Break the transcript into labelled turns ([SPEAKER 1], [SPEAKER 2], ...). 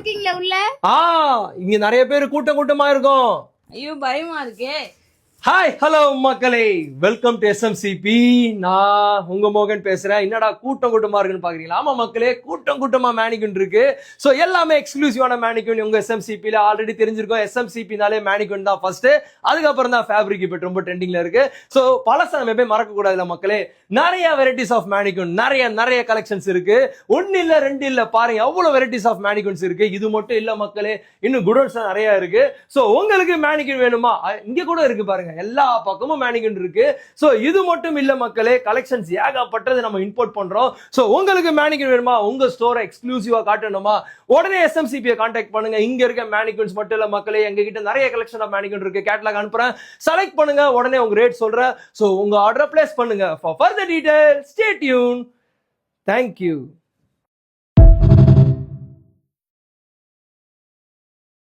[SPEAKER 1] இருக்கீங்களா உள்ள?
[SPEAKER 2] இங்க நிறைய பேர் கூட்டமா இருக்கும்.
[SPEAKER 1] ஐயோ பயமா இருக்கே.
[SPEAKER 2] ஹாய் ஹலோ மக்களே, வெல்கம் டு எஸ்எம்சிபி. நான் உங்க மோகன் பேசுறேன். என்னடா கூட்டமா இருக்குன்னு பாக்குறீங்களா? ஆமா மக்களே, கூட்டமா மேனிக்யூன் இருக்கு. சோ எல்லாமே எக்ஸ்க்ளூசிவான மேனிக்யூன் உங்க எஸ்எம்சிபில ஆல்ரெடி தெரிஞ்சிருக்கும். எஸ்எம்சிபினாலே மேனிக்யூன் தான் ஃபர்ஸ்ட், அதுக்கப்புறம் தான் ஃபேப்ரிக் இப்போ ரொம்ப ட்ரெண்டிங்ல இருக்கு. சோ பழச நம்ம எப்பயும் மறக்க கூடாதுல மக்களே. நிறைய வெரைட்டிஸ் ஆஃப் மேனிக்யூன், நிறைய கலெக்ஷன்ஸ் இருக்கு. ஒன்னு இல்ல ரெண்டு இல்ல, பாருங்க எவ்வளவு வெரைட்டிஸ் ஆஃப் மேனிக்யூன்ஸ் இருக்கு. இது மட்டும் இல்ல மக்களே, இன்னும் குடோன்ஸ் நிறைய இருக்கு. சோ உங்களுக்கு மேனிக்யூன் வேணுமா? இங்க கூட இருக்கு பாருங்க, எல்லா பக்கமும் மேனிக்யூன் இருக்கு. சோ இது மட்டும் இல்ல மக்களே, கலெக்ஷன்ஸ் ஏகப்பட்டது நம்ம இம்போர்ட் பண்றோம். சோ உங்களுக்கு மேனிக்யூன் வேணுமா, உங்க ஸ்டோரை எக்ஸ்க்ளூசிவா காட்டணுமா, உடனே எஸ்எம்சிபியை கான்டாக்ட் பண்ணுங்க. இங்க இருக்க மேனிக்யூன்ஸ் மட்டும் இல்ல மக்களே, எங்க கிட்ட நிறைய கலெக்ஷன் ஆஃப் மேனிக்யூன் இருக்கு. கேட்டலாக் அனுப்புறேன், செலக்ட் பண்ணுங்க, உடனே உங்க ரேட் சொல்றேன். சோ உங்க ஆர்டர் பிளேஸ் பண்ணுங்க. For further details, stay tuned. Thank you.